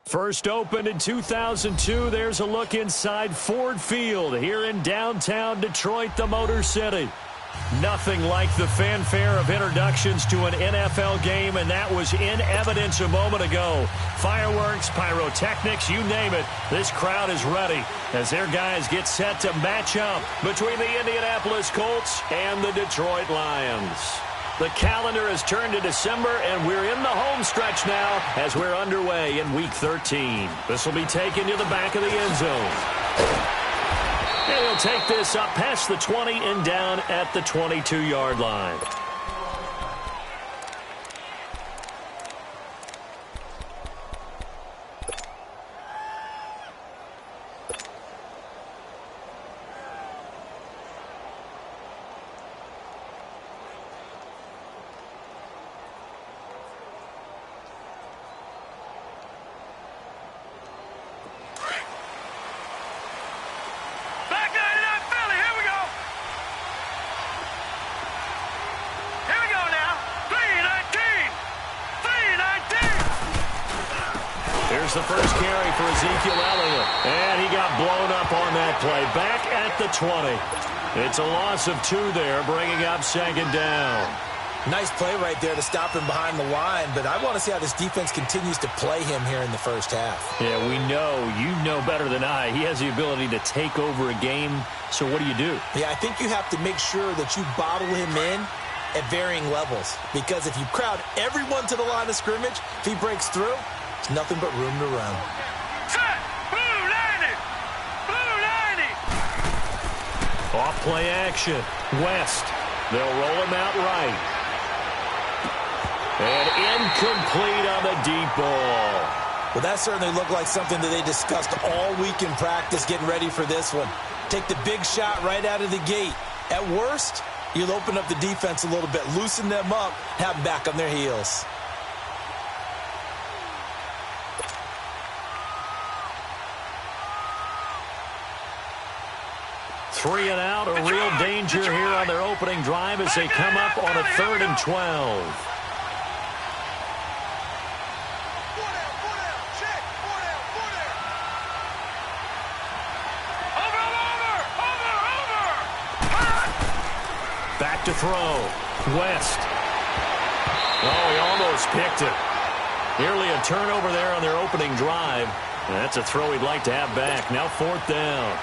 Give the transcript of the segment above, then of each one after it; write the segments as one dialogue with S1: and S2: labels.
S1: First opened in 2002, there's a look inside Ford Field here in downtown Detroit, the Motor City. Nothing like the fanfare of introductions to an NFL game, and that was in evidence a moment ago. Fireworks, pyrotechnics, you name it. This crowd is ready as their guys get set to match up between the Indianapolis Colts and the Detroit Lions. The calendar has turned to December, and we're in the home stretch now as we're underway in Week 13. This will be taken to the back of the end zone. And he'll take this up past the 20 and down at the 22-yard line. The first carry for Ezekiel Elliott, and he got blown up on that play. Back at the 20. It's a loss of 2 there, bringing up second down.
S2: Nice play right there to stop him behind the line, but I want to see how this defense continues to play him here in the first half.
S1: Yeah, we know. You know better than I. He has the ability to take over a game, so what do?
S2: Yeah, I think you have to make sure that you bottle him in at varying levels, because if you crowd everyone to the line of scrimmage, if he breaks through, it's nothing but room to run.
S3: Set! Blue 90! Blue 90!
S1: Off play action. West. They'll roll him out right. And incomplete on the deep ball.
S2: Well, that certainly looked like something that they discussed all week in practice getting ready for this one. Take the big shot right out of the gate. At worst, you'll open up the defense a little bit, loosen them up, have them back on their heels.
S1: Three and out, a real danger here on their opening drive as they come up on a 3rd and 12. Back to throw. West. Oh, he almost picked it. Nearly a turnover there on their opening drive. And that's a throw he'd like to have back. Now 4th down.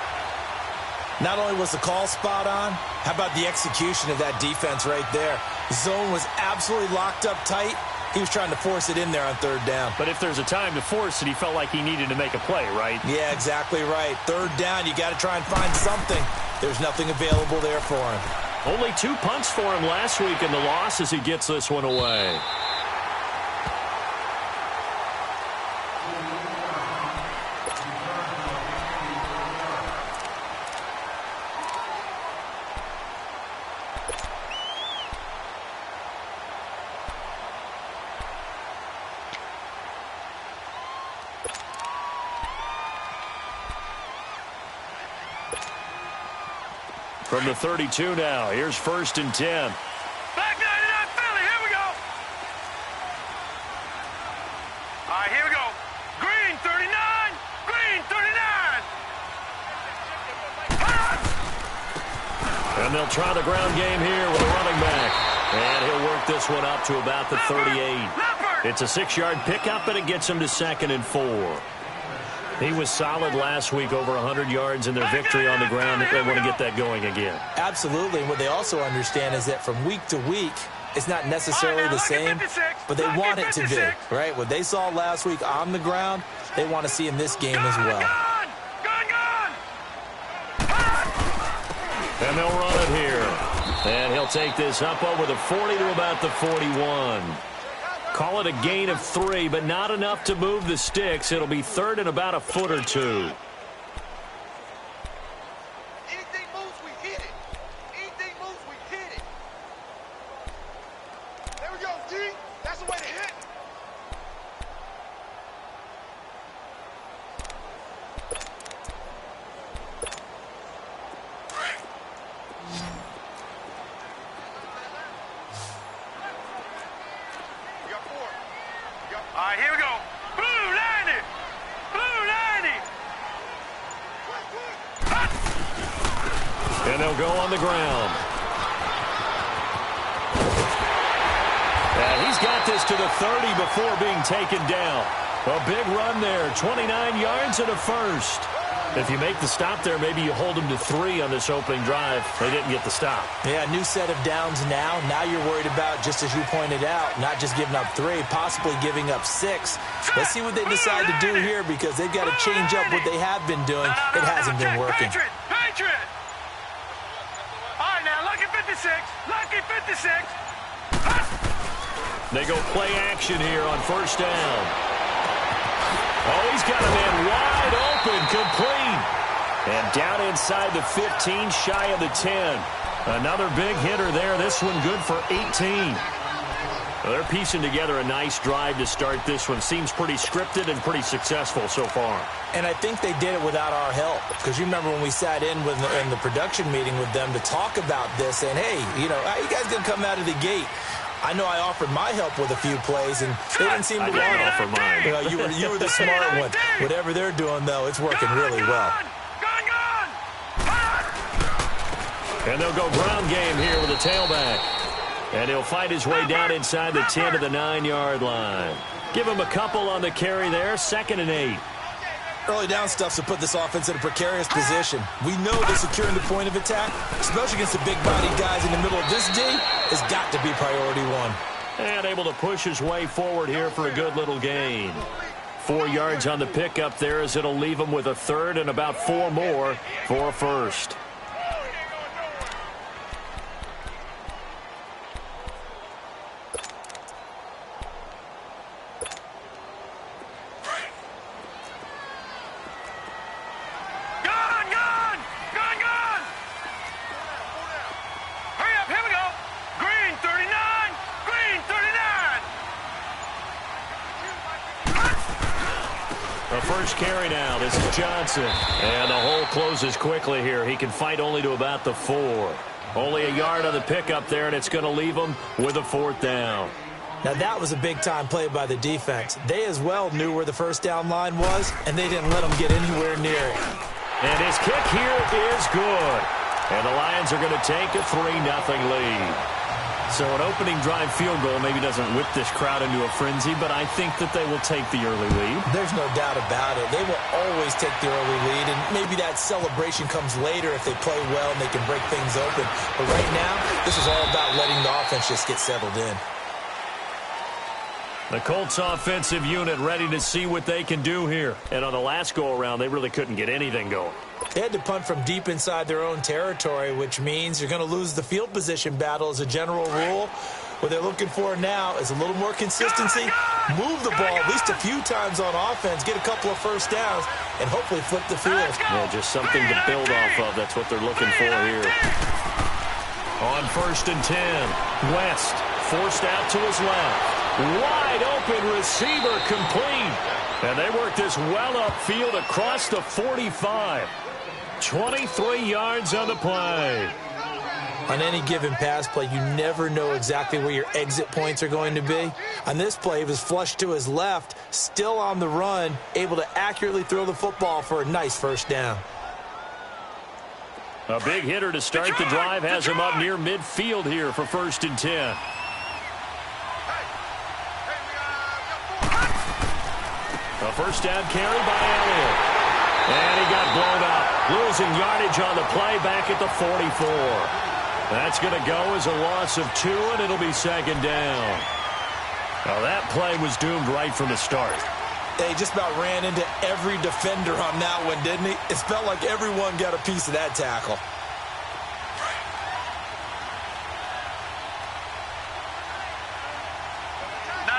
S2: Not only was the call spot on, how about the execution of that defense right there? The zone was absolutely locked up tight. He was trying to force it in there on 3rd down.
S1: But if there's a time to force it, he felt like he needed to make a play, right?
S2: Yeah, exactly right. 3rd down, you got to try and find something. There's nothing available there for him.
S1: Only 2 punts for him last week in the loss as he gets this one away. From the 32 now, here's 1st and 10.
S3: Back 99 Philly, here we go. All right, here we go. Green 39, green 39.
S1: And they'll try the ground game here with a running back. And he'll work this one up to about the 38. It's a 6-yard pickup, and it gets him to 2nd and 4. He was solid last week, over 100 yards in their victory on the ground. They want to get that going again.
S2: Absolutely. And what they also understand is that from week to week, it's not necessarily the same, but they want it to be, right? What they saw last week on the ground, they want to see in this game as well.
S1: And they'll run it here. And he'll take this up over the 40 to about the 41. Call it a gain of 3, but not enough to move the sticks. It'll be 3rd and about a foot or 2.
S3: Anything moves, we hit it. Anything moves, we hit it. There we go, D. That's the way to hit. All right, here we go. Blue 90.
S1: And they'll go on the ground. And he's got this to the 30 before being taken down. A big run there, 29 yards and a first. If you make the stop there, maybe you hold them to 3 on this opening drive. They didn't get the stop.
S2: Yeah, new set of downs now. Now you're worried about, just as you pointed out, not just giving up 3, possibly giving up 6. Let's see what they decide to do here because they've got to change up what they have been doing. It hasn't been working.
S3: Patriot! All right, now, lucky 56. Lucky 56.
S1: They go play action here on first down. Oh, he's got a man wide open, complete. And down inside the 15, shy of the 10. Another big hitter there. This one good for 18. Well, they're piecing together a nice drive to start this one. Seems pretty scripted and pretty successful so far.
S2: And I think they did it without our help. Because you remember when we sat in the production meeting with them to talk about this, and hey, you know, how you guys going to come out of the gate? I know I offered my help with a few plays, and they didn't seem to want to offer mine. You were the smart one. Whatever they're doing, though, it's working really well.
S1: And they'll go ground game here with a tailback. And he'll fight his way down inside the 10 to the 9-yard line. Give him a couple on the carry there, 2nd and 8.
S2: Early down stuff to put this offense in a precarious position. We know they're securing the point of attack, especially against the big-bodied guys in the middle of this D, has got to be priority 1.
S1: And able to push his way forward here for a good little gain. 4 yards on the pickup there as it'll leave him with a 3rd and about 4 more for a first. First carry now. This is Johnson. And the hole closes quickly here. He can fight only to about the 4. Only a yard on the pickup there, and it's going to leave him with a 4th down.
S2: Now, that was a big-time play by the defense. They as well knew where the first down line was, and they didn't let them get anywhere near it.
S1: And his kick here is good. And the Lions are going to take a 3-0 lead. So an opening drive field goal maybe doesn't whip this crowd into a frenzy, but I think that they will take the early lead.
S2: There's no doubt about it. They will always take the early lead, and maybe that celebration comes later if they play well and they can break things open. But right now, this is all about letting the offense just get settled in.
S1: The Colts offensive unit ready to see what they can do here. And on the last go-around, they really couldn't get anything going.
S2: They had to punt from deep inside their own territory, which means you're going to lose the field position battle as a general rule. What they're looking for now is a little more consistency, move the ball at least a few times on offense, get a couple of first downs, and hopefully flip the field.
S1: Yeah, just something to build off of. That's what they're looking for here. On 1st and 10, West forced out to his left. Wide open receiver complete. And they work this well upfield across the 45. 23 yards on the play.
S2: On any given pass play, you never know exactly where your exit points are going to be. On this play, he was flushed to his left, still on the run, able to accurately throw the football for a nice first down.
S1: A big hitter to start the drive has him up near midfield here for 1st and 10. A first down carry by Elliott. And he got blown up. Losing yardage on the play back at the 44. That's going to go as a loss of 2, and it'll be 2nd down. Now that play was doomed right from the start.
S2: They just about ran into every defender on that one, didn't he? It felt like everyone got a piece of that tackle.
S3: No.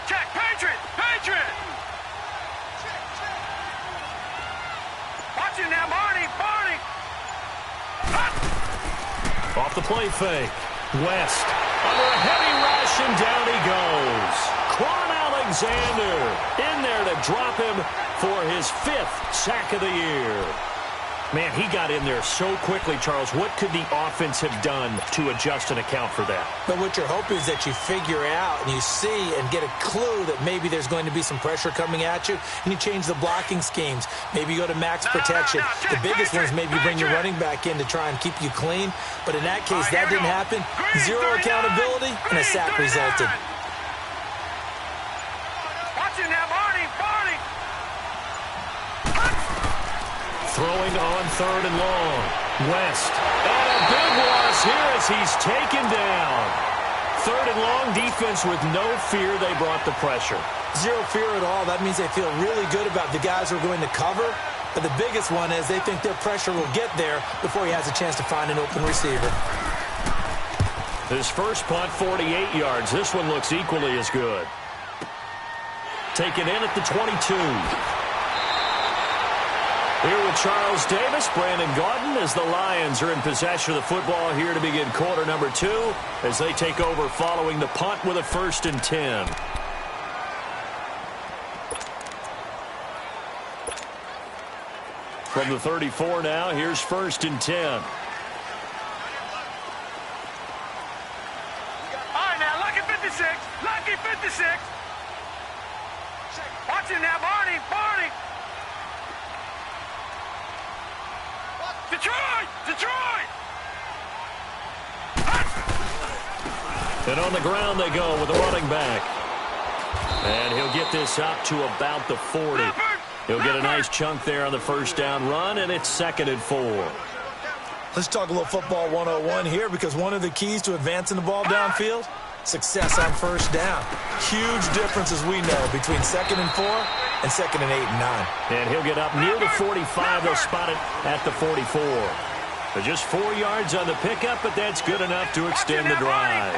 S3: Check. Patriot. Watch it now, Barney.
S1: Off the play fake. West under a heavy rush, and down he goes. Quan Alexander in there to drop him for his 5th sack of the year. Man, he got in there so quickly, Charles. What could the offense have done to adjust and account for that?
S2: But what you're hoping is that you figure out and you see and get a clue that maybe there's going to be some pressure coming at you, and you change the blocking schemes. Maybe you go to max protection. The biggest one is maybe you bring your running back in to try and keep you clean. But in that case, that didn't happen. Zero accountability, and a sack resulted.
S3: Watch it now, Barney.
S1: Throwing on 3rd and long. West. And a big loss here as he's taken down. 3rd and long, defense with no fear. They brought the pressure.
S2: Zero fear at all. That means they feel really good about the guys who are going to cover. But the biggest one is they think their pressure will get there before he has a chance to find an open receiver.
S1: His first punt, 48 yards. This one looks equally as good. Taken in at the 22. Here with Charles Davis, Brandon Gaudin, as the Lions are in possession of the football here to begin quarter number 2 as they take over following the punt with a 1st and 10. From the 34 now, here's 1st and 10.
S3: All right, now, lucky 56. Lucky 56. Watch it now, Barney. Detroit!
S1: And on the ground they go with the running back. And he'll get this up to about the 40. He'll get a nice chunk there on the 1st down run, and it's 2nd and 4.
S2: Let's talk a little football 101 here, because one of the keys to advancing the ball downfield, success on 1st down. Huge difference, as we know, between 2nd and 4 and 2nd and 8 and 9.
S1: And he'll get up near the 45. They'll spot it at the 44. So just 4 yards on the pickup, but that's good enough to extend the drive.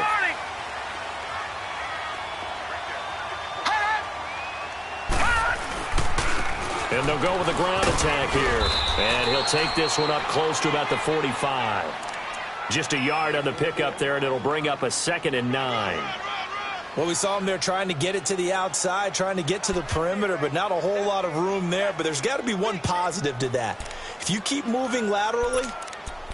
S1: And they'll go with a ground attack here. And he'll take this one up close to about the 45. Just a yard on the pickup there, and it'll bring up a 2nd and 9.
S2: Well, we saw him there trying to get it to the outside, trying to get to the perimeter, but not a whole lot of room there. But there's got to be one positive to that. If you keep moving laterally,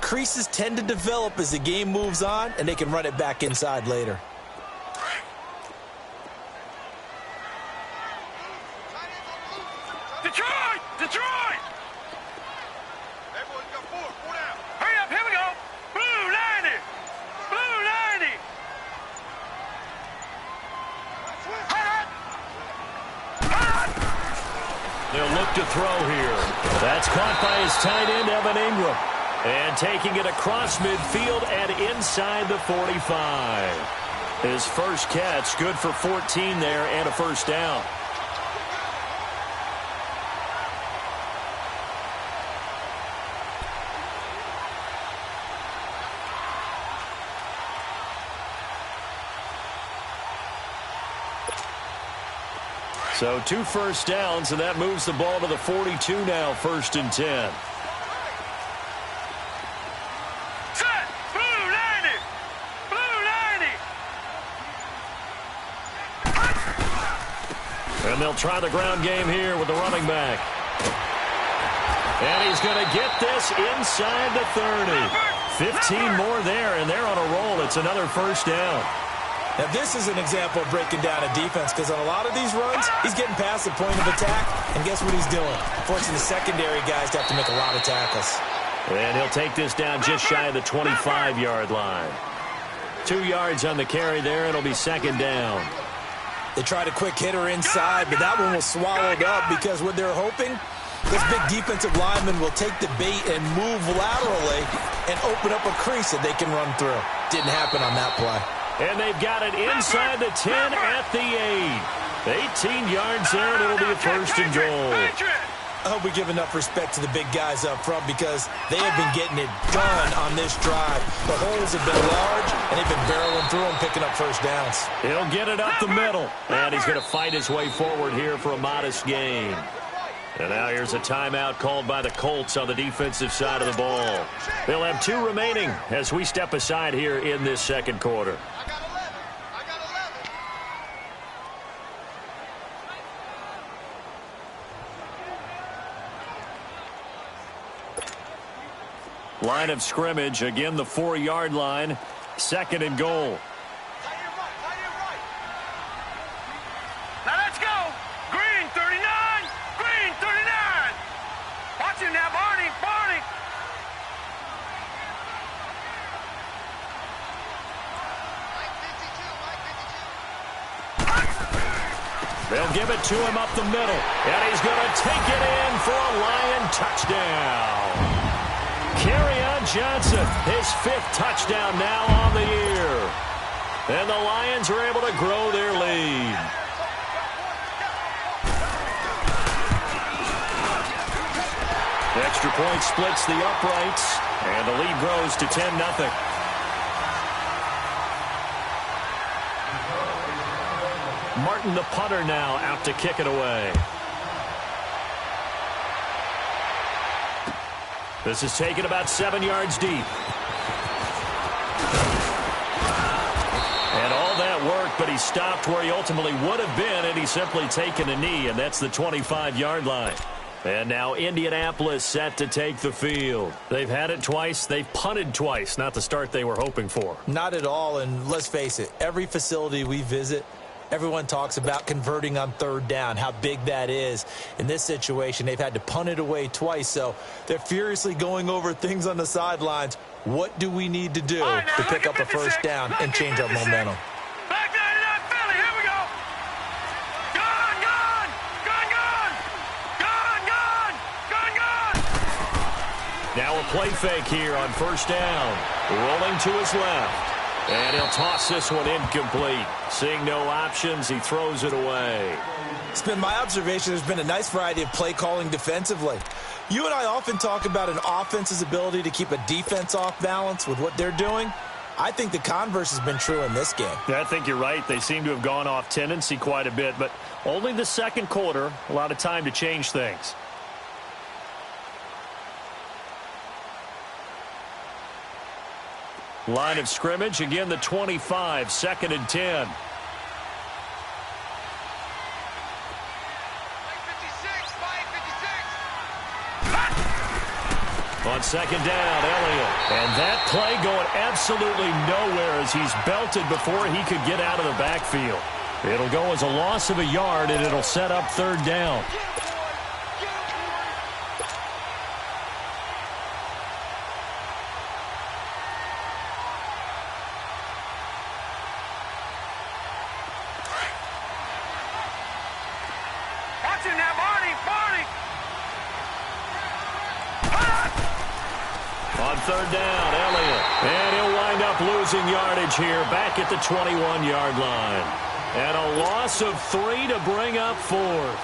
S2: creases tend to develop as the game moves on, and they can run it back inside later.
S3: Detroit! Everyone got 4 down. Hurry up, here we go. Blue 90.
S1: They'll look to throw here. That's caught by his tight end, Evan Ingram. And taking it across midfield and inside the 45. His first catch, good for 14 there and a 1st down. So 2 first downs, and that moves the ball to the 42 now, 1st and 10.
S3: Set! Blue 90! Blue 90!
S1: And they'll try the ground game here with the running back. And he's going to get this inside the 30. 15 more there, and they're on a roll. It's another 1st down.
S2: Now, this is an example of breaking down a defense, because on a lot of these runs, he's getting past the point of attack, and guess what he's doing? Forcing the secondary guys to have to make a lot of tackles.
S1: And he'll take this down just shy of the 25-yard line. 2 yards on the carry there. It'll be 2nd down.
S2: They tried a quick hitter inside, but that one was swallowed up, because what they're hoping, this big defensive lineman will take the bait and move laterally and open up a crease that they can run through. Didn't happen on that play.
S1: And they've got it inside the 10 at the 8. 18 yards there, and it'll be a 1st and goal.
S2: I hope we give enough respect to the big guys up front, because they have been getting it done on this drive. The holes have been large, and they've been barreling through them, picking up 1st downs.
S1: He'll get it up the middle, and he's going to fight his way forward here for a modest gain. And now here's a timeout called by the Colts on the defensive side of the ball. They'll have 2 remaining as we step aside here in this 2nd quarter. Line of scrimmage, again the 4-yard line. 2nd and goal.
S3: Now let's go. Green 39. Green 39. Watch him now, Barney. Barney.
S1: They'll give it to him up the middle. And he's going to take it in for a Lion touchdown. Kerryon Johnson, his 5th touchdown now on the year. And the Lions are able to grow their lead. The extra point splits the uprights, and the lead grows to 10-0. Martin, the punter, now out to kick it away. This is taken about 7 yards deep. And all that work, but he stopped where he ultimately would have been, and he's simply taken a knee, and that's the 25-yard line. And now Indianapolis set to take the field. They've had it twice. They've punted twice. Not the start they were hoping for.
S2: Not at all, and let's face it, every facility we visit, everyone talks about converting on 3rd down, how big that is. In this situation, they've had to punt it away twice, so they're furiously going over things on the sidelines. What do we need to do to pick up a 1st down and change our momentum?
S3: Back 99 Philly. Here we go. Gone, gone. Gone, gone. Gone, gone. Gone, gone.
S1: Now a play fake here on 1st down. Rolling to his left. And he'll toss this one incomplete. Seeing no options, he throws it away.
S2: It's been my observation there's been a nice variety of play calling defensively. You and I often talk about an offense's ability to keep a defense off balance with what they're doing. I think the converse has been true in this game.
S1: Yeah, I think you're right. They seem to have gone off tendency quite a bit, but only the 2nd quarter, a lot of time to change things. Line of scrimmage, again the 25, 2nd and 10. On 2nd down, Elliott. And that play going absolutely nowhere as he's belted before he could get out of the backfield. It'll go as a loss of a yard, and it'll set up 3rd down.
S3: Watch him now, Barney. Barney.
S1: On 3rd down, Elliott. And he'll wind up losing yardage here back at the 21-yard line. And a loss of 3 to bring up 4th.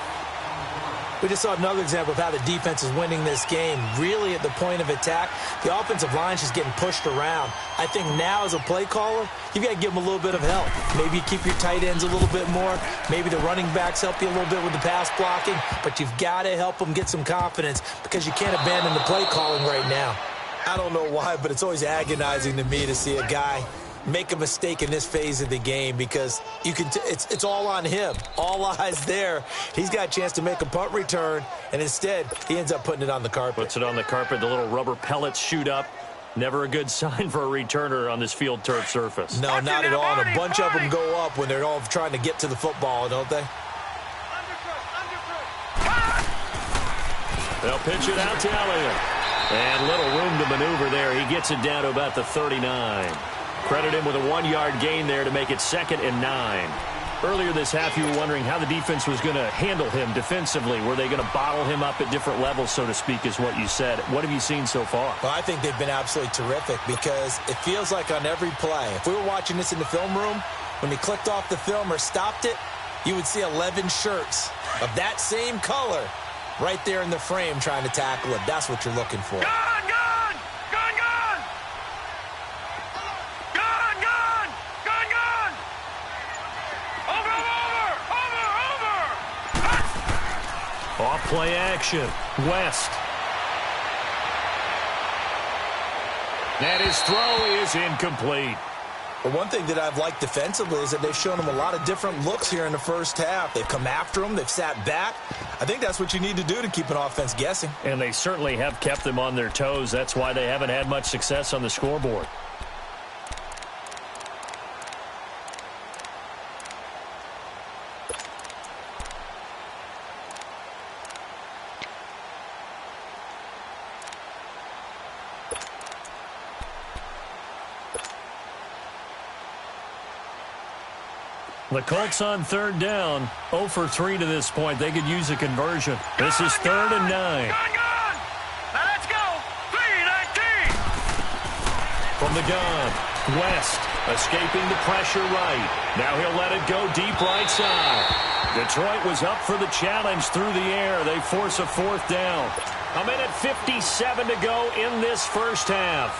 S2: We just saw another example of how the defense is winning this game. Really at the point of attack, the offensive line is just getting pushed around. I think now as a play caller, you've got to give them a little bit of help. Maybe you keep your tight ends a little bit more. Maybe the running backs help you a little bit with the pass blocking. But you've got to help them get some confidence because you can't abandon the play calling right now. I don't know why, but it's always agonizing to me to see a guy make a mistake in this phase of the game because you can. It's all on him. All eyes there. He's got a chance to make a punt return, and instead he ends up putting it on the carpet.
S1: Puts it on the carpet. The little rubber pellets shoot up. Never a good sign for a returner on this field turf surface.
S2: No, not at all. And a bunch of them go up when they're all trying to get to the football, don't they?
S1: They'll pitch it out to Elliott. And little room to maneuver there. He gets it down to about the 39. Credit him with a 1-yard gain there to make it 2nd and 9. Earlier this half, you were wondering how the defense was going to handle him defensively. Were they going to bottle him up at different levels, so to speak, is what you said. What have you seen so far?
S2: Well, I think they've been absolutely terrific because it feels like on every play, if we were watching this in the film room, when they clicked off the film or stopped it, you would see 11 shirts of that same color right there in the frame trying to tackle it. That's what you're looking for.
S3: Gone, gone. Gone, gone. Gone, gone. Gone, gone. Over, over, over, over.
S1: Off play action. West. And his throw is incomplete.
S2: But one thing that I've liked defensively is that they've shown him a lot of different looks here in the first half. They've come after him. They've sat back. I think that's what you need to do to keep an offense guessing.
S1: And they certainly have kept them on their toes. That's why they haven't had much success on the scoreboard. The Colts on third down, 0 for 3 to this point. They could use a conversion. This is 3rd and 9.
S3: Gone. Now let's go. 3-19.
S1: From the gun, West escaping the pressure right. Now he'll let it go deep right side. Detroit was up for the challenge through the air. They force a 4th down. A minute 57 to go in this first half.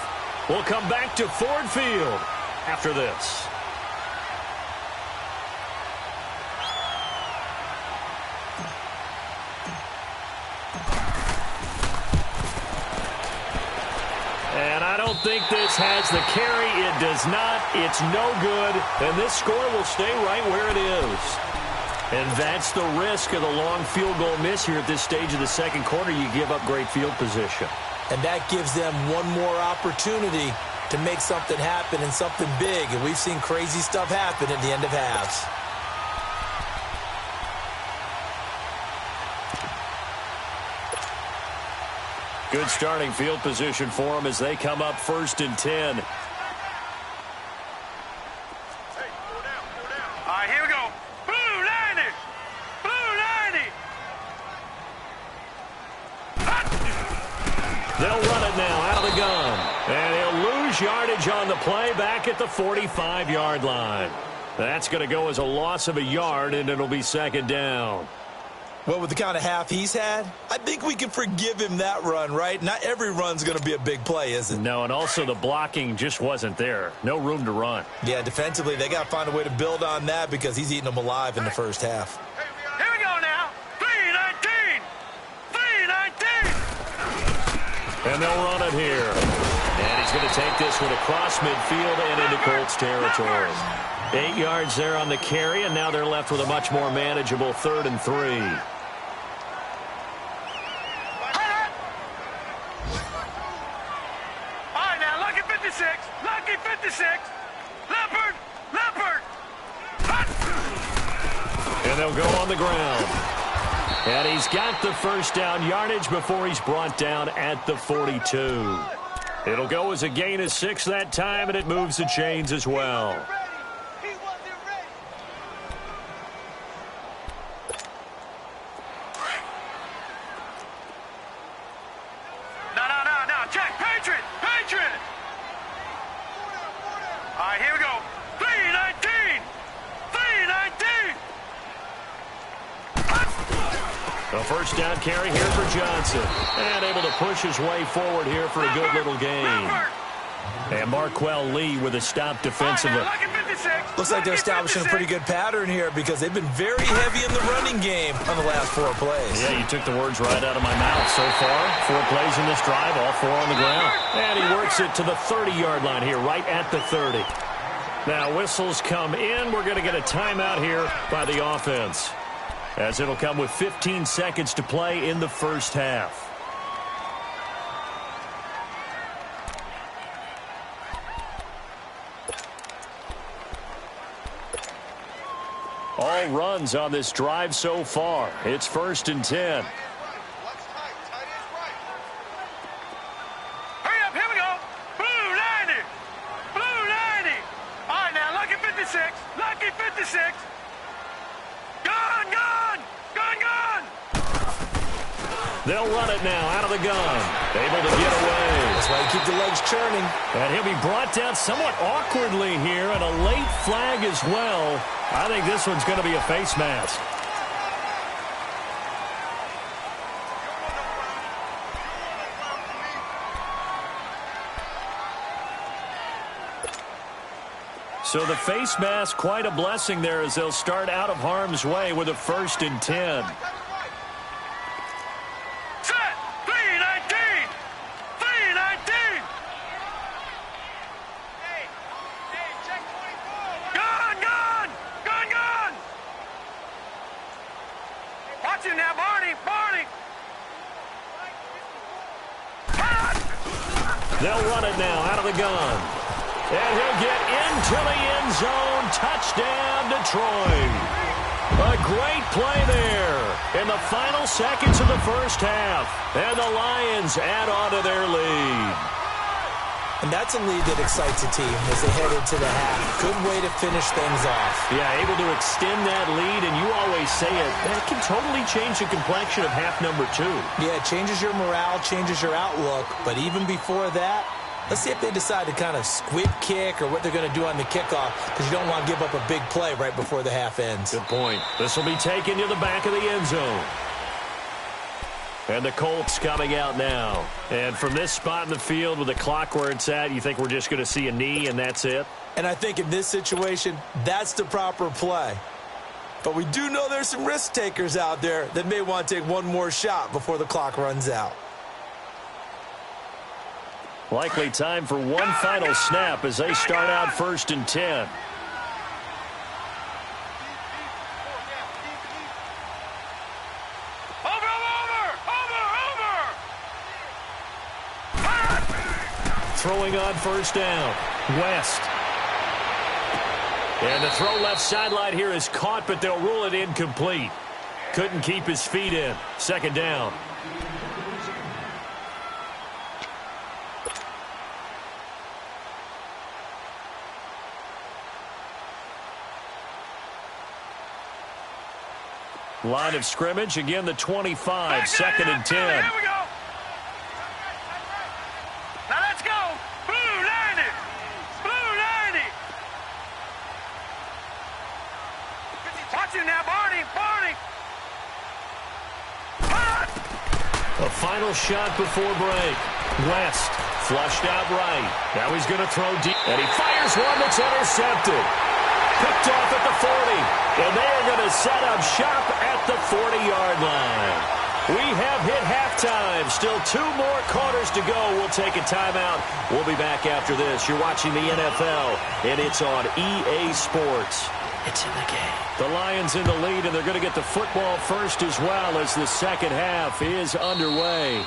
S1: We'll come back to Ford Field after this. And I don't think this has the carry. It does not. It's no good. And this score will stay right where it is. And that's the risk of the long field goal miss here at this stage of the second quarter. You give up great field position.
S2: And that gives them one more opportunity to make something happen and something big. And we've seen crazy stuff happen at the end of halves.
S1: Good starting field position for them as they come up 1st and 10.
S3: All right, here we go. Blue 90. Blue 90.
S1: They'll run it now out of the gun. And he'll lose yardage on the play back at the 45-yard line. That's going to go as a loss of a yard, and it'll be 2nd down.
S2: Well, with the kind of half he's had, I think we can forgive him that run, right? Not every run's going to be a big play, is it?
S1: No, and also the blocking just wasn't there. No room to run.
S2: Yeah, defensively, they got to find a way to build on that because he's eating them alive in the first half.
S3: Here we go now. 3-19. 3-19.
S1: And they'll run it here. And he's going to take this one across midfield and into Colts territory. 8 yards there on the carry, and now they're left with a much more manageable 3rd and 3.
S3: All right, now, Lucky 56. Lucky 56. Leopard. Leopard.
S1: And they'll go on the ground. And he's got the first down yardage before he's brought down at the 42. It'll go as a gain of 6 that time, and it moves the chains as well.
S3: No. Check. Patriot. Patriot. All right, here we go. 3-19. 3-19.
S1: A first down carry here for Johnson. And able to push his way forward here for a good little gain. And Marquell Lee with a stop defensively.
S2: Looks like they're establishing a pretty good pattern here because they've been very heavy in the running game on the last 4 plays.
S1: Yeah, you took the words right out of my mouth. So far, 4 plays in this drive, all 4 on the ground. And he works it to the 30-yard line here, right at the 30. Now, whistles come in. We're going to get a timeout here by the offense, as it'll come with 15 seconds to play in the first half. All runs on this drive so far. It's 1st and 10.
S3: Hurry up, here we go. Blue 90. Blue 90. All right, now, Lucky 56. Lucky 56. Gone.
S1: They'll run it now out of the gun. Able to get away.
S2: That's why you keep the legs churning.
S1: And he'll be brought down somewhat awkwardly here, and a late flag as well. I think this one's going to be a face mask. So the face mask, quite a blessing there as they'll start out of harm's way with a 1st and 10.
S3: Set. 3-19. 3-19. Check 24. Gone. Watch him now, Barney.
S1: They'll run it now out of the gun. And he'll get into the end zone. Touchdown, Detroit. A great play there in the final seconds of the first half. And the Lions add on to their lead.
S2: And that's a lead that excites a team as they head into the half. Good way to finish things off.
S1: Yeah, able to extend that lead, and you always say it, that can totally change the complexion of half number 2.
S2: Yeah, it changes your morale, changes your outlook. But even before that, let's see if they decide to kind of squib kick or what they're going to do on the kickoff, because you don't want to give up a big play right before the half ends.
S1: Good point. This will be taken to the back of the end zone. And the Colts coming out now. And from this spot in the field with the clock where it's at, you think we're just going to see a knee and that's it?
S2: And I think in this situation, that's the proper play. But we do know there's some risk takers out there that may want to take one more shot before the clock runs out.
S1: Likely time for one final snap as they start out 1st and 10. Throwing on 1st down. West. And the throw left sideline here is caught, but they'll rule it incomplete. Couldn't keep his feet in. 2nd down. Line of scrimmage, again the 25, 2nd and 10.
S3: Here we go. Now let's go. Blue 90. Blue 90. Watch him now, Barney. Barney.
S1: A final shot before break. West flushed out right. Now he's going to throw deep. And he fires one that's intercepted. Picked off at the 40. And they are going to set up shop at the 40-yard line. We have hit halftime. Still 2 more quarters to go. We'll take a timeout. We'll be back after this. You're watching the NFL, and it's on EA Sports. It's in the game. The Lions in the lead, and they're going to get the football first as well as the second half is underway.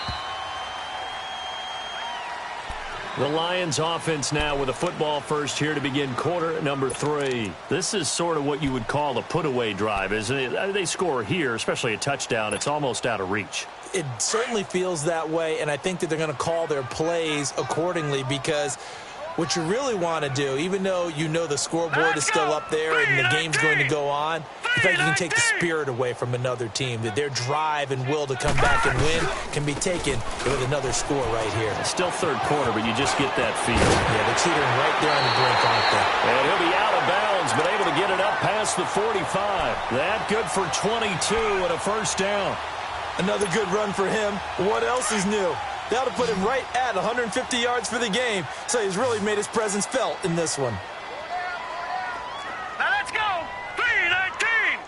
S1: The Lions offense now with a football first here to begin quarter number 3. This is sort of what you would call a put-away drive, isn't it? They score here, especially a touchdown. It's almost out of reach.
S2: It certainly feels that way, and I think that they're going to call their plays accordingly, because what you really want to do, even though you know the scoreboard is still up there and the game's going to go on, in fact, you can take the spirit away from another team, that their drive and will to come back and win can be taken with another score right here.
S1: It's still 3rd quarter, but you just get that feel.
S2: Yeah, they're teetering right there on the brink, aren't they?
S1: And he'll be out of bounds, but able to get it up past the 45. That good for 22 and a 1st down.
S2: Another good run for him. What else is new? That'll put him right at 150 yards for the game, so he's really made his presence felt in this one.
S3: Now let's go. 319.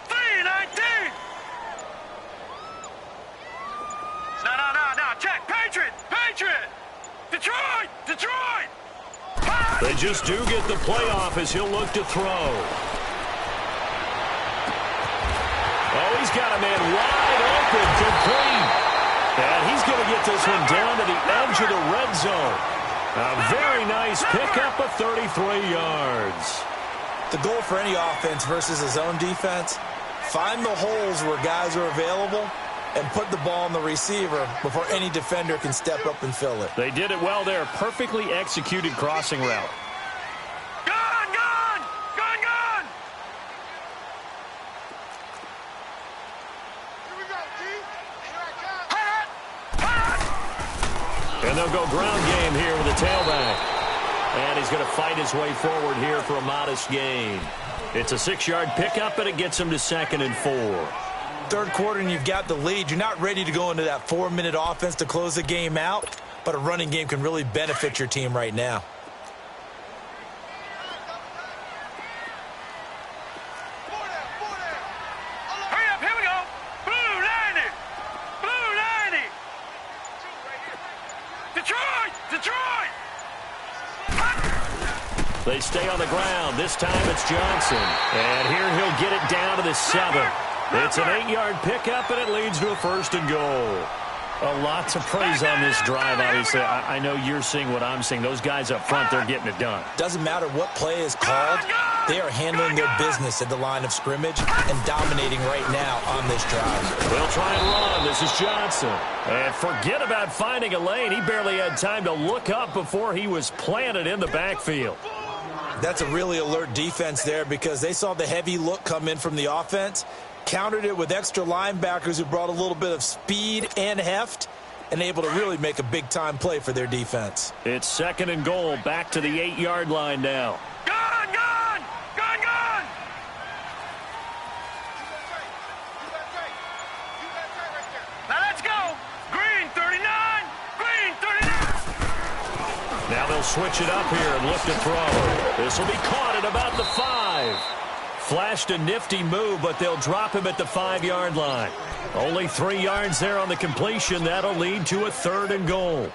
S3: 319. No. Check. Patriot. Patriot. Detroit. Detroit.
S1: They just do get the playoff as he'll look to throw. Oh, he's got a man wide open, complete. And he's going to get this one down to the edge of the red zone. A very nice pickup of 33 yards.
S2: The goal for any offense versus his own defense, find the holes where guys are available and put the ball on the receiver before any defender can step up and fill it.
S1: They did it well there. Perfectly executed crossing route.
S3: Gone.
S1: And they'll go ground game here with the tailback. And he's going to fight his way forward here for a modest gain. It's a 6-yard pickup, and it gets him to 2nd and 4.
S2: 3rd quarter, and you've got the lead. You're not ready to go into that 4-minute offense to close the game out, but a running game can really benefit your team right now.
S3: Hurry up. Here we go. Blue 90. Blue 90. Detroit.
S1: They stay on the ground. This time it's Johnson. And here he'll get it down to the 7. It's an 8-yard pickup, and it leads to a 1st and goal. A lot to praise on this drive, obviously. I know you're seeing what I'm seeing. Those guys up front, they're getting it done.
S2: Doesn't matter what play is called. They are handling their business at the line of scrimmage and dominating right now on this drive.
S1: They'll try and run. This is Johnson. And forget about finding a lane. He barely had time to look up before he was planted in the backfield.
S2: That's a really alert defense there because they saw the heavy look come in from the offense, countered it with extra linebackers who brought a little bit of speed and heft, and able to really make a big-time play for their defense.
S1: It's 2nd and goal, back to the 8-yard line now.
S3: Gone, gone, gone, gone. Now let's go. Green 39, green 39.
S1: Now they'll switch it up here and look to throw. This will be caught at about the 5. Flashed a nifty move, but they'll drop him at the 5-yard line. Only 3 yards there on the completion. That'll lead to a 3rd and goal.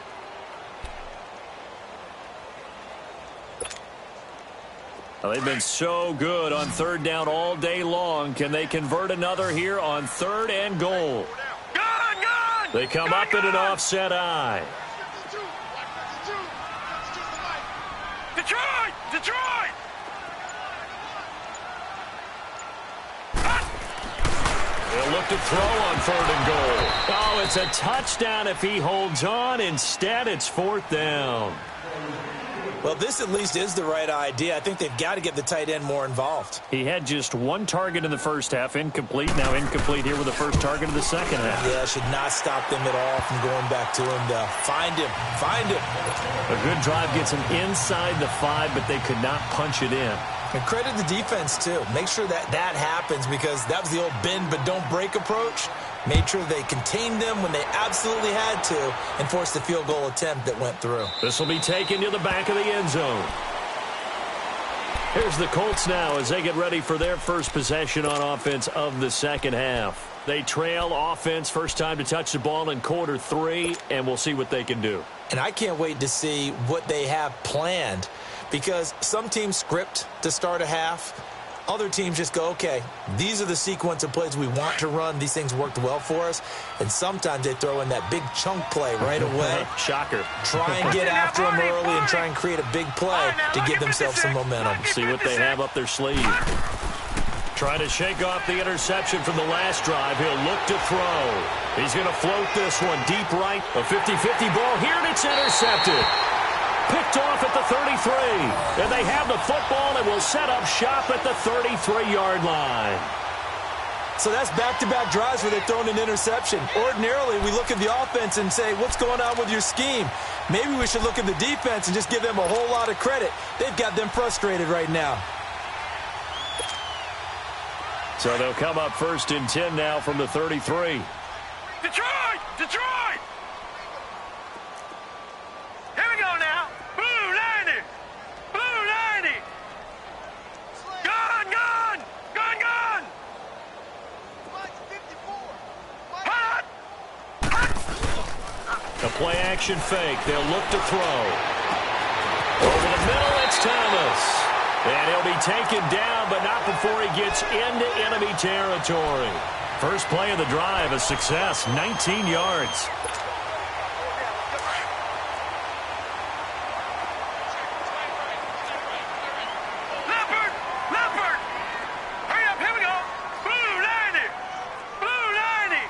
S1: Well, they've been so good on 3rd down all day long. Can they convert another here on 3rd and goal?
S3: Gone, gone.
S1: They come up in an offset eye.
S3: Detroit, Detroit.
S1: They'll look to throw on 3rd and goal. Oh, it's a touchdown if he holds on. Instead, it's 4th down.
S2: Well, this at least is the right idea. I think they've got to get the tight end more involved.
S1: He had just 1 target in the first half, incomplete. Now incomplete here with the first target of the second half.
S2: Yeah, should not stop them at all from going back to him to find him. Find him.
S1: A good drive gets him inside the 5, but they could not punch it in.
S2: And credit the defense, too. Make sure that happens because that was the old bend but don't break approach. Made sure they contained them when they absolutely had to and forced the field goal attempt that went through.
S1: This will be taken to the back of the end zone. Here's the Colts now as they get ready for their first possession on offense of the second half. They trail offense, first time to touch the ball in quarter 3, and we'll see what they can do.
S2: And I can't wait to see what they have planned because some teams script to start a half. Other teams just go, okay, these are the sequence of plays we want to run. These things worked well for us. And sometimes they throw in that big chunk play right away.
S1: Shocker.
S2: Try and get after them early and try and create a big play to give themselves some momentum.
S1: See what they have up their sleeve. Trying to shake off the interception from the last drive. He'll look to throw. He's going to float this one deep right. A 50-50 ball here, and it's intercepted. Picked off at the 33. And they have the football and will set up shop at the 33-yard line.
S2: So that's back-to-back drives where they're throwing an interception. Ordinarily, we look at the offense and say, what's going on with your scheme? Maybe we should look at the defense and just give them a whole lot of credit. They've got them frustrated right now.
S1: So they'll come up 1st and 10 now from the 33.
S3: Detroit, Detroit. Here we go now. Blue 90, blue 90. Gone, gone, gone, gone. Hot, hot.
S1: A play-action fake. They'll look to throw. Over the middle, it's Thomas. And he'll be taken down, but not before he gets into enemy territory. First play of the drive, a success, 19 yards.
S3: Leopard, Leopard. Hurry up, here we go. Blue 90, blue 90.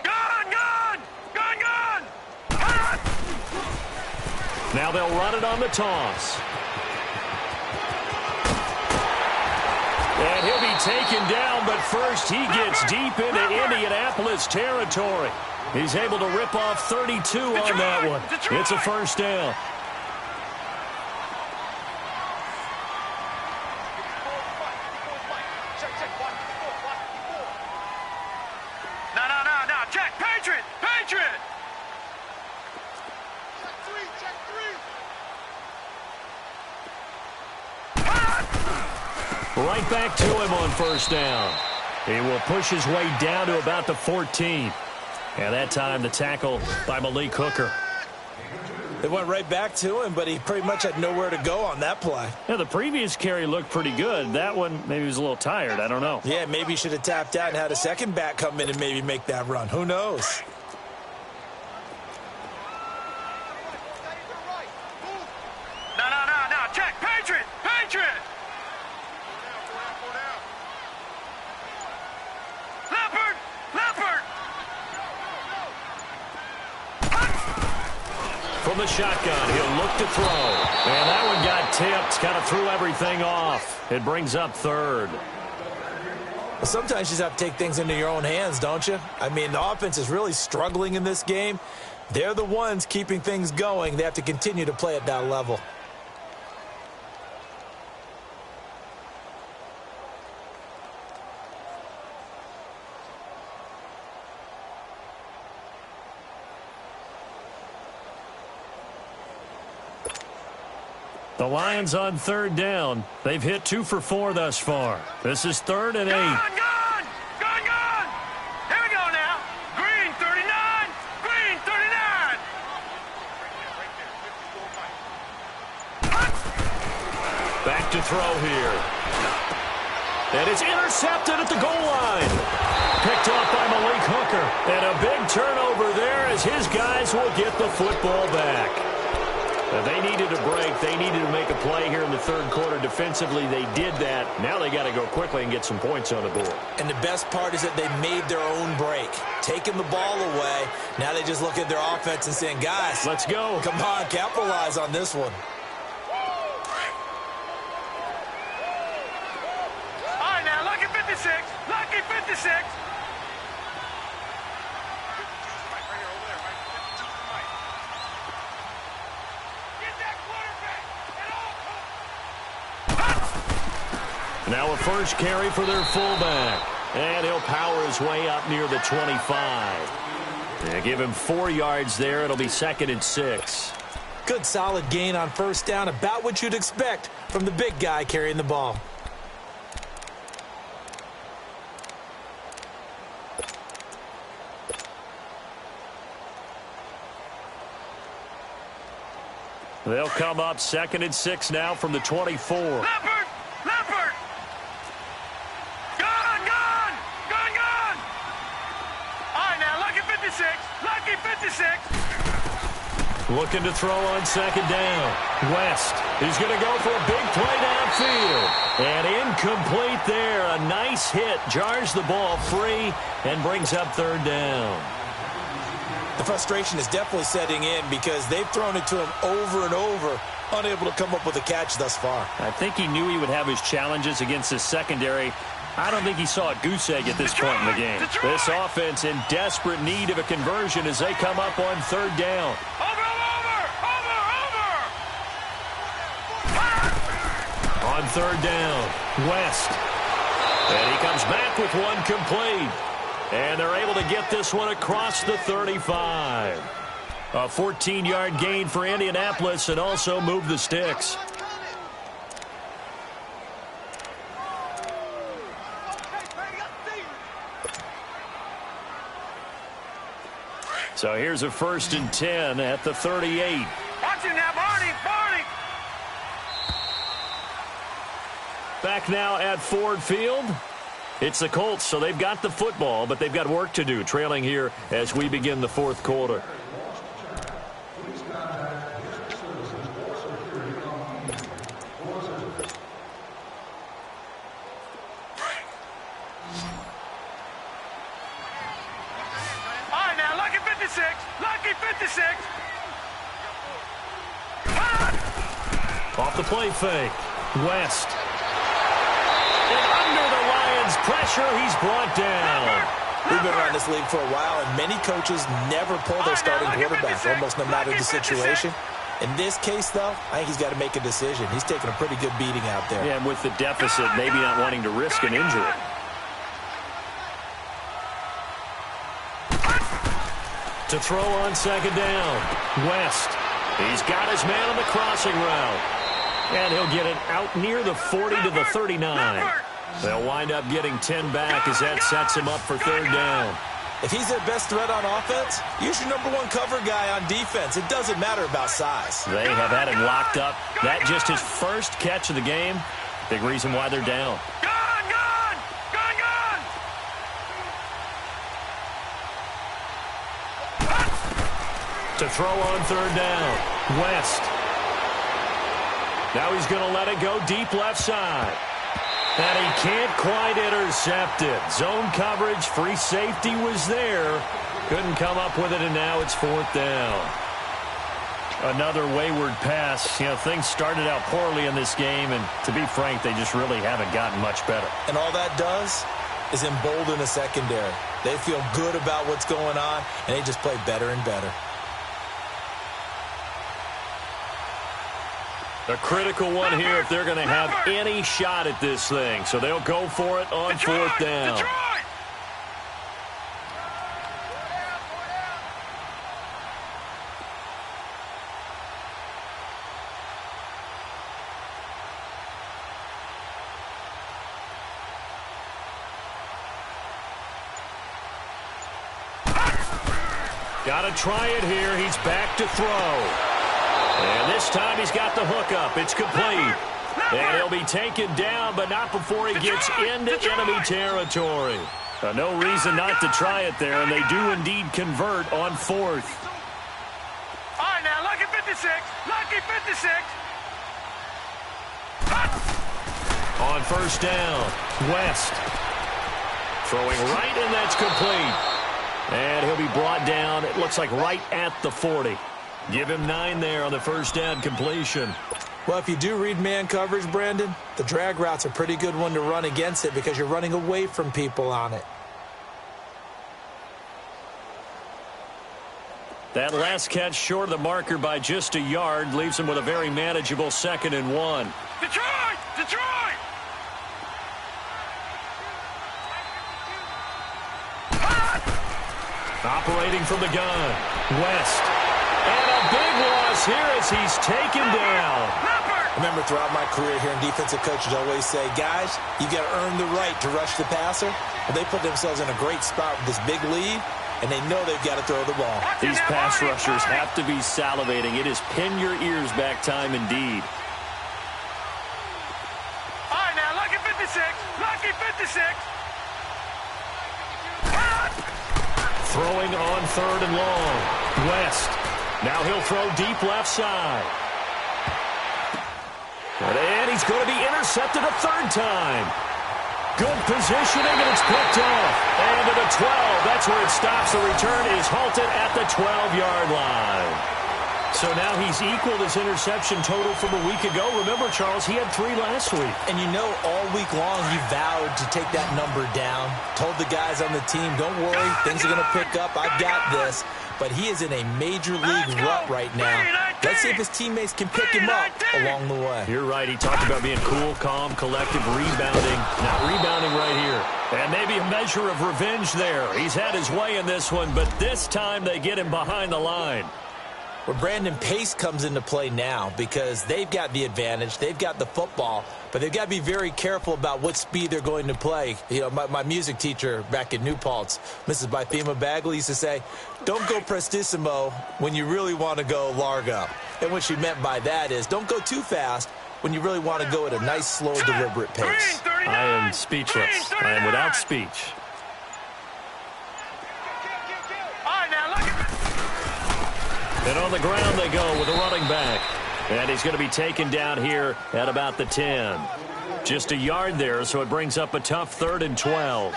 S3: Gone, gone, gone, gone. Hot.
S1: Now they'll run it on the toss. And he'll be taken down, but first he gets deep into Indianapolis territory. He's able to rip off 32 on that one. It's a first down.
S3: No. Check, Patriot, Patriot. Check three.
S1: Right back to him on first down. He will push his way down to about the 14. And that time the tackle by Malik Hooker.
S2: They went right back to him, but he pretty much had nowhere to go on that play.
S1: Yeah, the previous carry looked pretty good. That one, maybe he was a little tired. I don't know.
S2: Yeah, maybe he should have tapped out and had a second back come in and maybe make that run. Who knows?
S3: No. Check. Patriot. Leopard.
S1: From the shotgun, he'll look to throw. And that one got tipped, kind of threw everything off. It brings up third.
S2: Well, sometimes you just have to take things into your own hands, don't you? I mean, the offense is really struggling in this game. They're the ones keeping things going. They have to continue to play at that level.
S1: The Lions on third down. They've hit 2 for 4 thus far. This is 3rd and 8.
S3: Gone. Here we go now. Green 39.
S1: Back to throw here. And it's intercepted at the goal line. Picked off by Malik Hooker. And a big turnover there as his guys will get the football back. They needed a break. They needed to make a play here in the third quarter. Defensively, they did that. Now they got to go quickly and get some points on the board.
S2: And the best part is that they made their own break. Taking the ball away. Now they just look at their offense and saying, guys,
S1: let's go.
S2: Come on, capitalize on this one.
S3: All right, now, lucky 56.
S1: Now a first carry for their fullback. And he'll power his way up near the 25. They give him 4 yards there. It'll be 2nd and 6.
S2: Good solid gain on first down. About what you'd expect from the big guy carrying the ball.
S1: They'll come up 2nd and 6 now from the 24.
S3: Leopard. Lucky 56.
S1: Looking to throw on 2nd down. West is going to go for a big play downfield. And incomplete there. A nice hit. Jars the ball free and brings up 3rd down.
S2: The frustration is definitely setting in because they've thrown it to him over and over, unable to come up with a catch thus far.
S1: I think he knew he would have his challenges against his secondary. I don't think he saw a goose egg at this point in the game. This offense in desperate need of a conversion as they come up on 3rd down.
S3: Over.
S1: On 3rd down, West. And he comes back with one complete. And they're able to get this one across the 35. A 14-yard gain for Indianapolis and also move the sticks. So here's a 1st and 10 at the 38.
S3: Watch it now, Barney.
S1: Back now at Ford Field. It's the Colts, so they've got the football, but they've got work to do, trailing here as we begin the 4th quarter.
S3: Lucky 56.
S1: Off the play fake. West. And under the Lions' pressure, he's brought down.
S2: We've been around this league for a while, and many coaches never pull their starting quarterback, almost no matter the situation. In this case, though, I think he's got to make a decision. He's taking a pretty good beating out there.
S1: Yeah, and with the deficit, maybe not wanting to risk an injury. To throw on 2nd down. West. He's got his man on the crossing route. And he'll get it out near the 40 to the 39. They'll wind up getting 10 back as that sets him up for 3rd down.
S2: If he's their best threat on offense, use your number one cover guy on defense. It doesn't matter about size.
S1: They have had him locked up. That just his first catch of the game. Big reason why they're down.
S3: Gone, gone, gone, gone.
S1: To throw on third down, West. Now he's going to let it go deep left side. And he can't quite intercept it. Zone coverage, free safety was there. Couldn't come up with it, and now it's fourth down. Another wayward pass. You know, things started out poorly in this game, and to be frank, they just really haven't gotten much better.
S2: And all that does is embolden a secondary. They feel good about what's going on, and they just play better and better.
S1: A critical one here if they're going to have any shot at this thing. So they'll go for it on fourth down.
S3: Detroit.
S1: Got to try it here. He's back to throw. And this time he's got the hookup. It's complete. And he'll be taken down, but not before he gets into enemy territory. No reason not to try it there, and they do indeed convert on fourth.
S3: All right, now, lucky 56. Lucky 56.
S1: On first down, West. Throwing right, and that's complete. And he'll be brought down, it looks like right at the 40. Give him 9 there on the first down completion.
S2: Well, if you do read man coverage, Brandon, the drag route's a pretty good one to run against it because you're running away from people on it.
S1: That last catch short of the marker by just a yard leaves him with a very manageable 2nd and 1.
S3: Detroit! Detroit!
S1: Operating from the gun, West. And a big loss here as he's taken down.
S2: Remember, throughout my career here in defensive coaches always say, guys, you got to earn the right to rush the passer. Well, they put themselves in a great spot with this big lead, and they know they've got to throw the ball.
S1: These pass rushers have to be salivating. It is pin your ears back time indeed.
S3: All right, now, lucky 56. Lucky 56.
S1: Throwing on third and long, West. Now he'll throw deep left side. And he's going to be intercepted a third time. Good positioning, and it's picked off. And to the 12, that's where it stops. The return is halted at the 12-yard line. So now he's equaled his interception total from a week ago. Remember, Charles, he had 3 last week.
S2: And you know all week long he vowed to take that number down. Told the guys on the team, don't worry, things are going to pick up. I've got this. But he is in a major league rut right now. Let's see if his teammates can pick him up along the way.
S1: You're right. He talked about being cool, calm, collective, rebounding. Not rebounding right here. And maybe a measure of revenge there. He's had his way in this one, but this time they get him behind the line.
S2: Well, Brandon, pace comes into play now because they've got the advantage. They've got the football, but they've got to be very careful about what speed they're going to play. You know, my music teacher back in New Paltz, Mrs. Bythema Bagley, used to say, don't go prestissimo when you really want to go largo. And what she meant by that is don't go too fast when you really want to go at a nice, slow, deliberate pace.
S1: I am speechless. I am without speech. And on the ground they go with a running back. And he's going to be taken down here at about the 10. Just a yard there, so it brings up a tough 3rd and 12.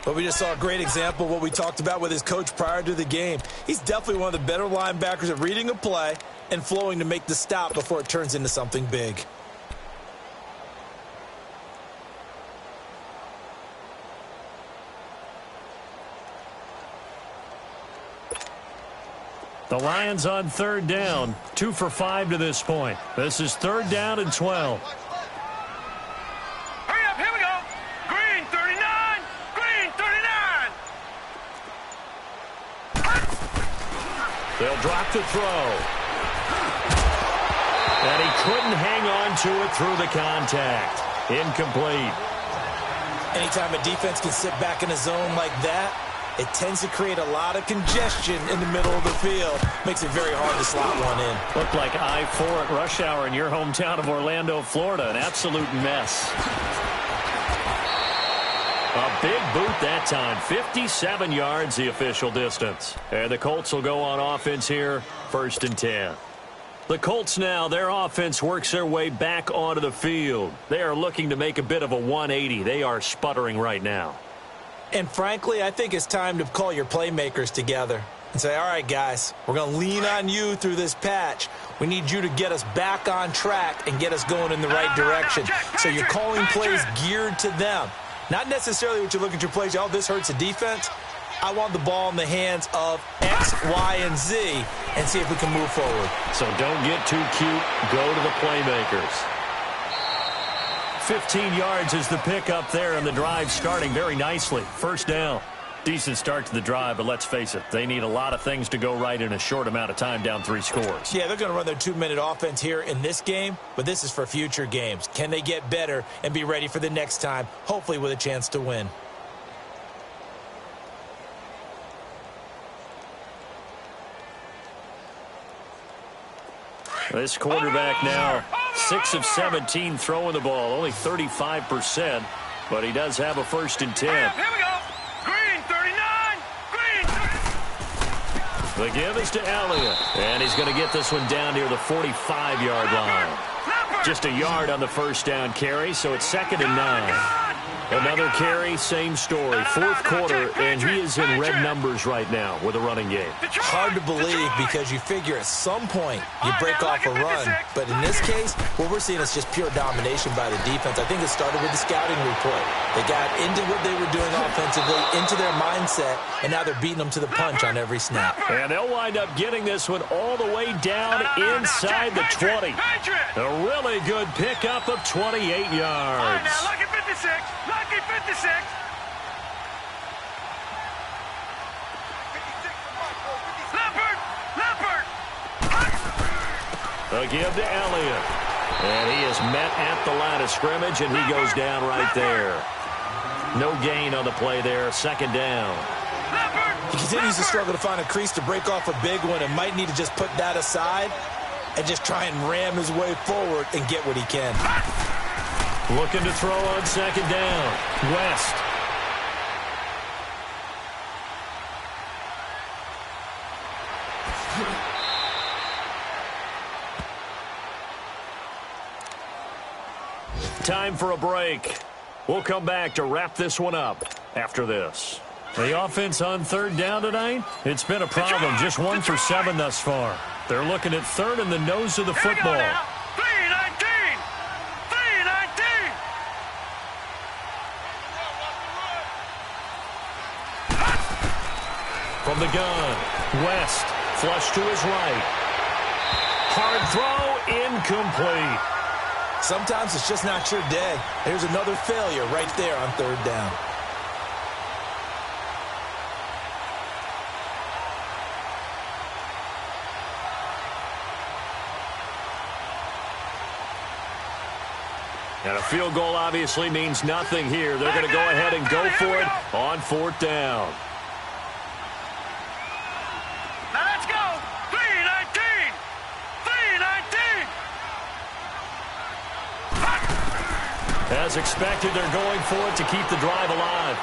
S2: But we just saw a great example of what we talked about with his coach prior to the game. He's definitely one of the better linebackers at reading a play and flowing to make the stop before it turns into something big.
S1: The Lions on 3rd down, 2 for 5 to this point. This is 3rd down and 12.
S3: Hurry up, here we go. Green 39, green 39.
S1: They'll drop the throw. And he couldn't hang on to it through the contact. Incomplete.
S2: Anytime a defense can sit back in a zone like that, it tends to create a lot of congestion in the middle of the field. Makes it very hard to slot one in.
S1: Looked like I-4 at rush hour in your hometown of Orlando, Florida. An absolute mess. A big boot that time. 57 yards the official distance. And the Colts will go on offense here, 1st and 10. The Colts now, their offense works their way back onto the field. They are looking to make a bit of a 180. They are sputtering right now.
S2: And frankly, I think it's time to call your playmakers together and say, all right, guys, we're going to lean on you through this patch. We need you to get us back on track and get us going in the right direction. So you're calling plays geared to them. Not necessarily what you look at your plays, oh, this hurts the defense. I want the ball in the hands of X, Y, and Z and see if we can move forward.
S1: So don't get too cute. Go to the playmakers. 15 yards is the pickup there, and the drive starting very nicely. 1st down. Decent start to the drive, but let's face it, they need a lot of things to go right in a short amount of time, down 3 scores.
S2: Yeah, they're going to run their 2-minute offense here in this game, but this is for future games. Can they get better and be ready for the next time, hopefully with a chance to win?
S1: This quarterback now 6 of 17 throwing the ball, only 35%, but he does have a 1st and 10.
S3: Here we go. Green, 39. Green.
S1: The give is to Elliott, and he's going to get this one down near the 45-yard line. Just a yard on the 1st down carry, so it's 2nd and 9. Another carry, same story. 4th quarter, and he is in red numbers right now with a running game.
S2: Hard to believe because you figure at some point you break off a run. But in this case, what we're seeing is just pure domination by the defense. I think it started with the scouting report. They got into what they were doing offensively, into their mindset, and now they're beating them to the punch on every snap.
S1: And they'll wind up getting this one all the way down inside the 20. A really good pickup of 28 yards.
S3: Now, lucky 56. Lucky 56. Leopard.
S1: A give to Elliott. And he is met at the line of scrimmage, and he goes down right there. No gain on the play there. 2nd down.
S2: He continues to struggle to find a crease to break off a big one and might need to just put that aside and just try and ram his way forward and get what he can.
S1: Looking to throw on 2nd down. West. Time for a break. We'll come back to wrap this one up after this. The offense on 3rd down tonight, it's been a problem. Just 1 for 7 thus far. They're looking at 3rd in the nose of the football.
S3: 319. 319.
S1: From the gun, West, flush to his right. Hard throw, incomplete.
S2: Sometimes it's just not your day. There's another failure right there on 3rd down.
S1: And a field goal obviously means nothing here. They're going to go ahead and go for it on 4th down.
S3: Now let's go. 319. 319.
S1: As expected, they're going for it to keep the drive alive.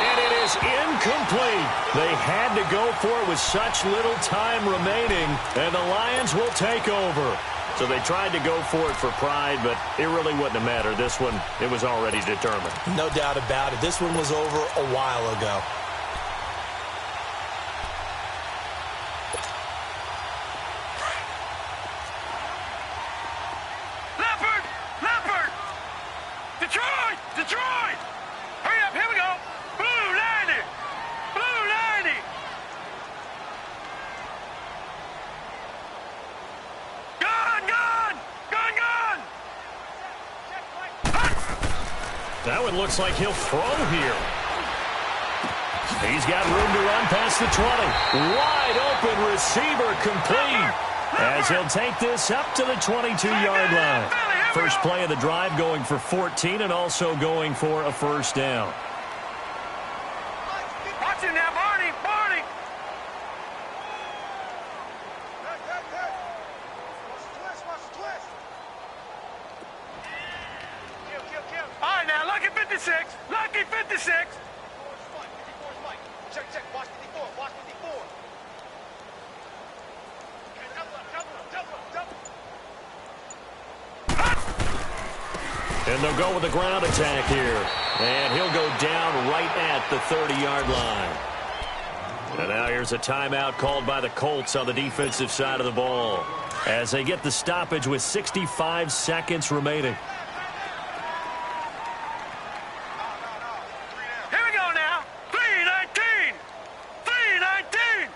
S1: And it is incomplete. They had to go for it with such little time remaining, and the Lions will take over. So they tried to go for it for pride, but it really wouldn't have mattered. This one, it was already determined.
S2: No doubt about it. This one was over a while ago.
S3: Leopard. Detroit. Hurry up. Here we go. Blue 90. Gun.
S1: That one looks like he'll throw here. He's got room to run past the 20. Wide open receiver complete. As he'll take this up to the 22-yard line. First play of the drive going for 14 and also going for a 1st down.
S3: 56. Lucky 56.
S4: Check, watch 54, watch 54.
S1: And they'll go with the ground attack here. And he'll go down right at the 30-yard line. And now here's a timeout called by the Colts on the defensive side of the ball as they get the stoppage with 65 seconds remaining.
S3: Here we go now. 3:19. 3:19.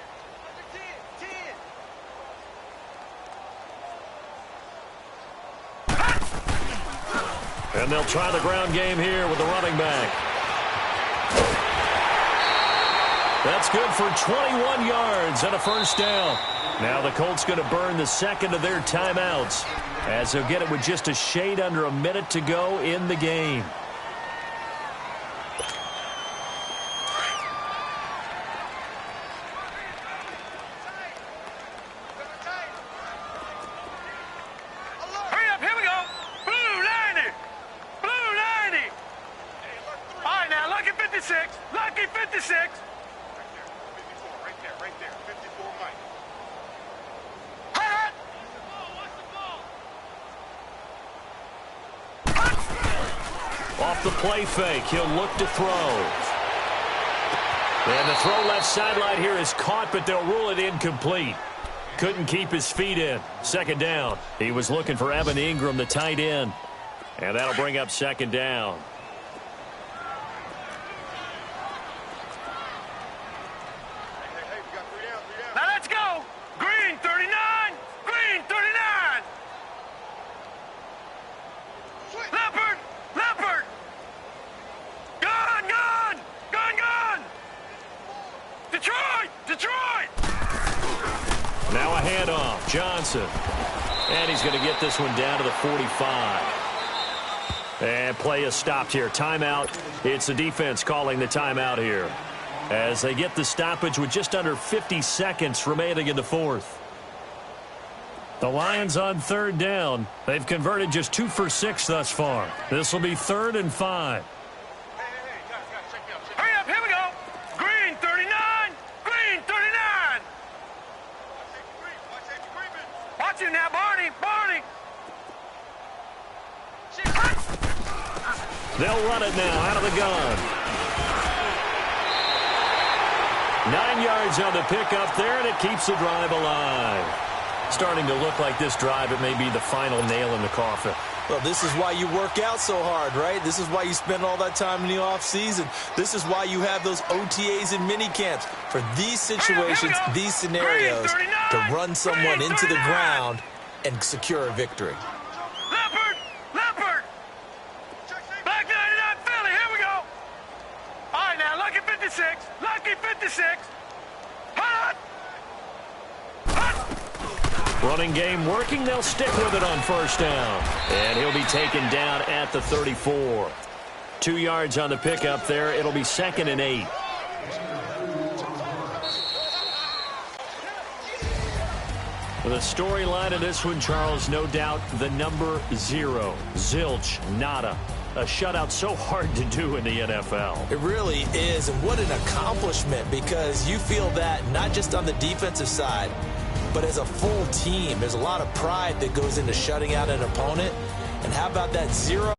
S1: And they'll try the ground game here with the running back. That's good for 21 yards and a first down. Now the Colts going to burn the second of their timeouts as they'll get it with just a shade under a minute to go in the game.
S3: Hurry up, here we go. Blue 90. Blue 90. All right, now, lucky 56. Lucky 56.
S4: Right there, 54 Mike.
S3: Hut!
S1: Off the play fake, he'll look to throw. And the throw left sideline here is caught, but they'll rule it incomplete. Couldn't keep his feet in. Second down. He was looking for Evan Ingram, the tight end. And that'll bring up second down.
S3: Now let's go. Green 39. Green 39. Leopard. Leopard. Gun. Detroit.
S1: Now a handoff. Johnson. And he's going to get this one down to the 45. And play is stopped here. Timeout. It's the defense calling the timeout here as they get the stoppage with just under 50 seconds remaining in the fourth. The Lions on third down. They've converted just 2 for 6 thus far. This will be 3rd and 5.
S4: Guys, check me out.
S3: Hurry up, here we go. Green 39. Green 39.
S4: Watch safety creeping.
S3: Watch him now, Barney.
S1: They'll run it now out of the gun. 9 yards on the pickup there, and it keeps the drive alive. Starting to look like this drive, it may be the final nail in the coffin.
S2: Well, this is why you work out so hard, right? This is why you spend all that time in the offseason. This is why you have those OTAs and mini camps for these situations, these scenarios, to run someone into the ground and secure a victory.
S3: Leopard. Black 99 Philly, here we go. All right, now, lucky 56. Lucky 56. Hut.
S1: Running game working. They'll stick with it on first down. And he'll be taken down at the 34. 2 yards on the pickup there. It'll be 2nd and 8. The storyline of this one, Charles, no doubt the number 0. Zilch, nada. A shutout so hard to do in the NFL.
S2: It really is, and what an accomplishment, because you feel that not just on the defensive side, but as a full team. There's a lot of pride that goes into shutting out an opponent. And how about that 0?